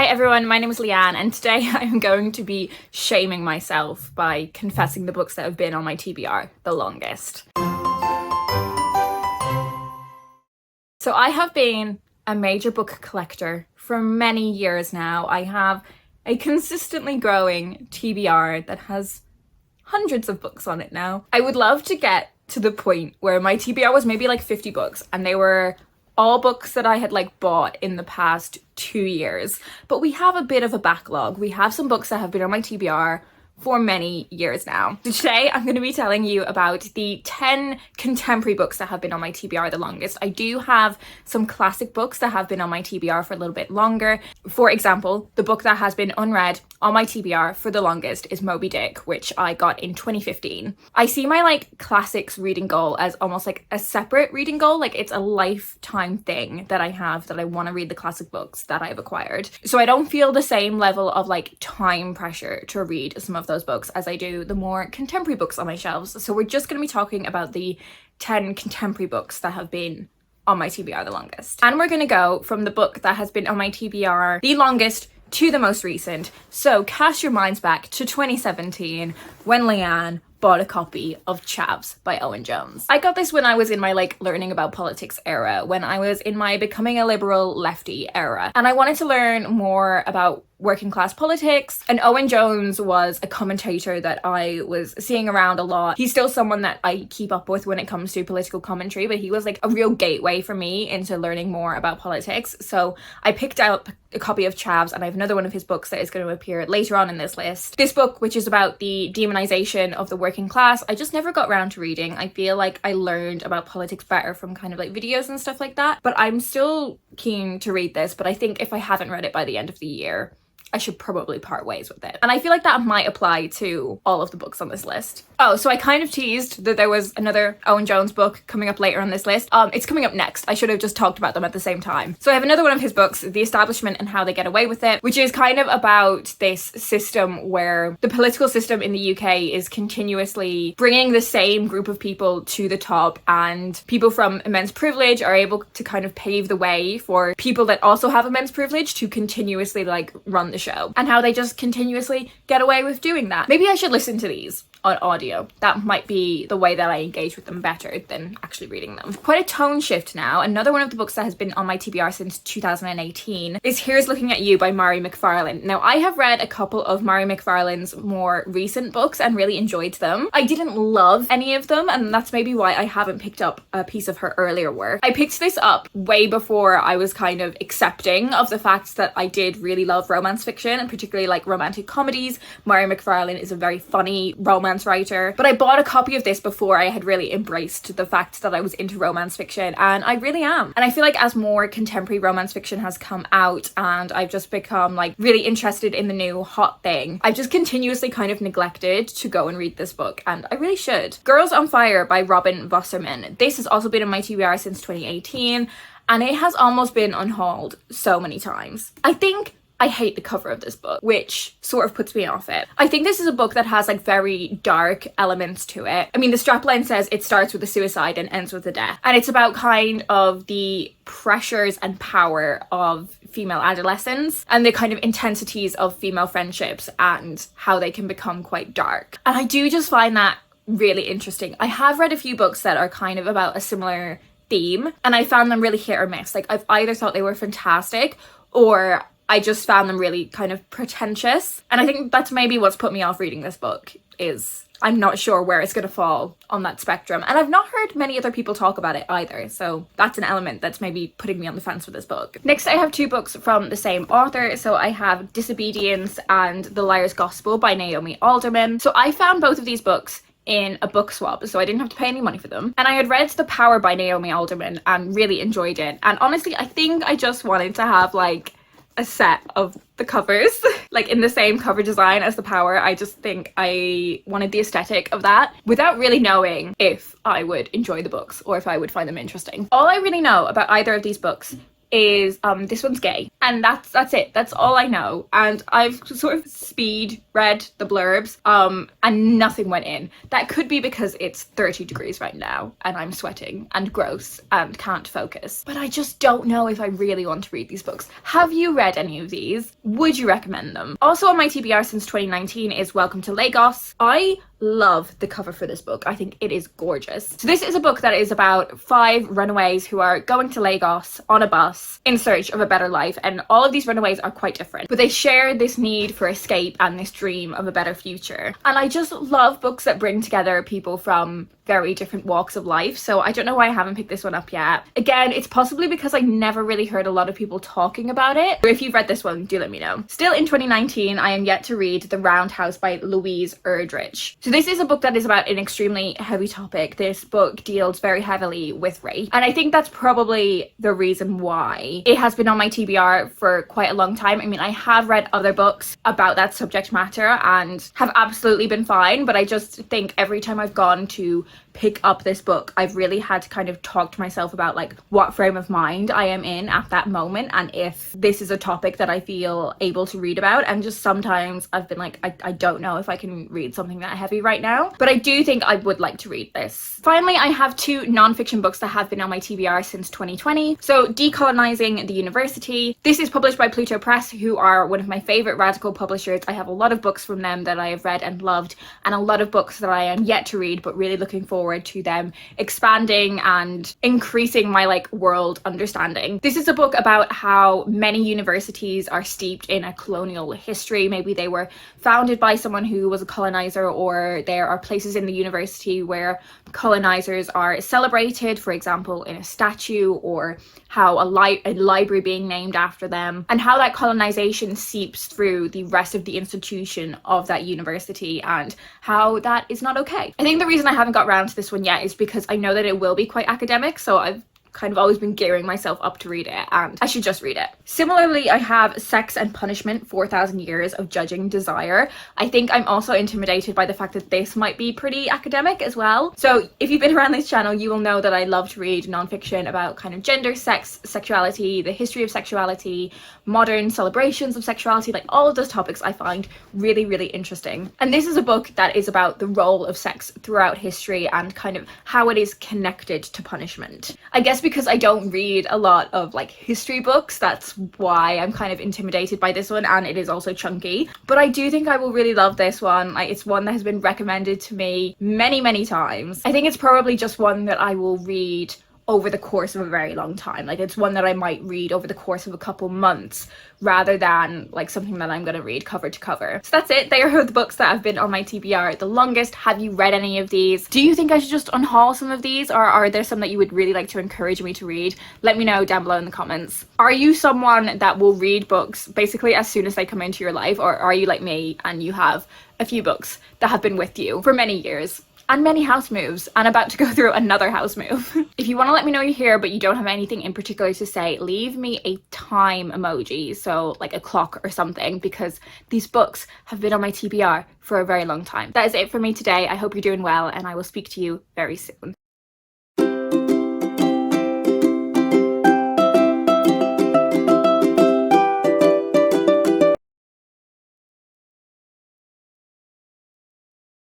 Hi everyone, my name is Leanne and today I'm going to be shaming myself by confessing the books that have been on my TBR the longest. So I have been a major book collector for many years now. I have a consistently growing TBR that has hundreds of books on it now. I would love to get to the point where my TBR was maybe like 50 books and they were all books that I had bought in the past 2 years. But we have a bit of a backlog. We have some books that have been on my TBR for many years now. So today I'm going to be telling you about the 10 contemporary books that have been on my TBR the longest. I do have some classic books that have been on my TBR for a little bit longer. For example, the book that has been unread on my TBR for the longest is Moby Dick, which I got in 2015. I see my classics reading goal as almost like a separate reading goal. It's a lifetime thing that I have, that I want to read the classic books that I've acquired. So I don't feel the same level of time pressure to read some of those books as I do the more contemporary books on my shelves. So we're just going to be talking about the 10 contemporary books that have been on my TBR the longest. And we're going to go from the book that has been on my TBR the longest to the most recent. So cast your minds back to 2017 when Leanne bought a copy of Chavs by Owen Jones. I got this when I was in my learning about politics era, when I was in my becoming a liberal lefty era, and I wanted to learn more about working class politics, and Owen Jones was a commentator that I was seeing around a lot. He's still someone that I keep up with when it comes to political commentary, but he was a real gateway for me into learning more about politics. So I picked out a copy of Chavs, and I have another one of his books that is going to appear later on in this list. This book, which is about the demonization of the working class, I just never got around to reading. I feel like I learned about politics better from videos and stuff like that, but I'm still keen to read this. But I think if I haven't read it by the end of the year, I should probably part ways with it. And I feel like that might apply to all of the books on this list. Oh, so I kind of teased that there was another Owen Jones book coming up later on this list. It's coming up next. I should have just talked about them at the same time. So I have another one of his books, The Establishment and How They Get Away with It, which is kind of about this system where the political system in the UK is continuously bringing the same group of people to the top, and people from immense privilege are able to kind of pave the way for people that also have immense privilege to continuously run the show, and how they just continuously get away with doing that. Maybe I should listen to these on audio. That might be the way that I engage with them better than actually reading them. Quite a tone shift now. Another one of the books that has been on my TBR since 2018 is Here's Looking at You by Mari McFarlane. Now, I have read a couple of Mari McFarlane's more recent books and really enjoyed them. I didn't love any of them, and that's maybe why I haven't picked up a piece of her earlier work. I picked this up way before I was kind of accepting of the fact that I did really love romance fiction, and particularly romantic comedies. Mari McFarlane is a very funny romance writer, but I bought a copy of this before I had really embraced the fact that I was into romance fiction, and I really am. And I feel like as more contemporary romance fiction has come out and I've just become really interested in the new hot thing, I've just continuously kind of neglected to go and read this book, and I really should. Girls on Fire by Robin Wasserman. This has also been on my TBR since 2018, and it has almost been unhauled so many times. I think I hate the cover of this book, which sort of puts me off it. I think this is a book that has very dark elements to it. I mean, the strapline says it starts with a suicide and ends with a death. And it's about kind of the pressures and power of female adolescence and the kind of intensities of female friendships and how they can become quite dark. And I do just find that really interesting. I have read a few books that are kind of about a similar theme, and I found them really hit or miss. I've either thought they were fantastic, or I just found them really kind of pretentious. And I think that's maybe what's put me off reading this book, is I'm not sure where it's going to fall on that spectrum. And I've not heard many other people talk about it either. So that's an element that's maybe putting me on the fence with this book. Next, I have two books from the same author. So I have Disobedience and The Liar's Gospel by Naomi Alderman. So I found both of these books in a book swap, so I didn't have to pay any money for them. And I had read The Power by Naomi Alderman and really enjoyed it. And honestly, I think I just wanted to have a set of the covers in the same cover design as The Power. I just think I wanted the aesthetic of that without really knowing if I would enjoy the books or if I would find them interesting. All I really know about either of these books is this one's gay, and that's it. That's all I know. And I've sort of speed read the blurbs and nothing went in. That could be because it's 30 degrees right now and I'm sweating and gross and can't focus, but I just don't know if I really want to read these books. Have you read any of these? Would you recommend them? Also on my TBR since 2019 is Welcome to Lagos. I love the cover for this book. I think it is gorgeous. So this is a book that is about 5 runaways who are going to Lagos on a bus in search of a better life, and all of these runaways are quite different, but they share this need for escape and this dream of a better future. And I just love books that bring together people from very different walks of life, so I don't know why I haven't picked this one up yet. Again, it's possibly because I never really heard a lot of people talking about it. If you've read this one, do let me know. Still in 2019, I am yet to read The Roundhouse by Louise Erdrich. So this is a book that is about an extremely heavy topic. This book deals very heavily with rape, and I think that's probably the reason why it has been on my TBR for quite a long time. I mean, I have read other books about that subject matter and have absolutely been fine, but I just think every time I've gone to pick up this book, I've really had to kind of talk to myself about like what frame of mind I am in at that moment, and if this is a topic that I feel able to read about. And just sometimes I've been like, I don't know if I can read something that heavy right now, but I do think I would like to read this. Finally, I have 2 non-fiction books that have been on my TBR since 2020. So Decolonizing the University. This is published by Pluto Press, who are one of my favorite radical publishers. I have a lot of books from them that I have read and loved, and a lot of books that I am yet to read, but really looking forward to them expanding and increasing my like world understanding. This is a book about how many universities are steeped in a colonial history. Maybe they were founded by someone who was a colonizer, or there are places in the university where colonizers are celebrated, for example in a statue, or how a library being named after them, and how that colonization seeps through the rest of the institution of that university, and how that is not okay. I think the reason I haven't got around to this one yet is because I know that it will be quite academic, so I've kind of always been gearing myself up to read it, and I should just read it. Similarly, I have Sex and Punishment, 4,000 Years of Judging Desire. I think I'm also intimidated by the fact that this might be pretty academic as well. So if you've been around this channel, you will know that I love to read nonfiction about kind of gender, sex, sexuality, the history of sexuality, modern celebrations of sexuality, like all of those topics I find really, really interesting. And this is a book that is about the role of sex throughout history and kind of how it is connected to punishment. I guess because I don't read a lot of like history books, that's why I'm kind of intimidated by this one, and it is also chunky. But I do think I will really love this one. Like, it's one that has been recommended to me many times. I think it's probably just one that I will read over the course of a very long time. Like, it's one that I might read over the course of a couple months rather than like something that I'm gonna read cover to cover. So that's it. They are the books that have been on my TBR the longest. Have you read any of these? Do you think I should just unhaul some of these, or are there some that you would really like to encourage me to read? Let me know down below in the comments. Are you someone that will read books basically as soon as they come into your life, or are you like me and you have a few books that have been with you for many years? And many house moves, and about to go through another house move. If you want to let me know you're here but you don't have anything in particular to say, leave me a time emoji, so like a clock or something, because these books have been on my TBR for a very long time. That is it for me today. I hope you're doing well, and I will speak to you very soon.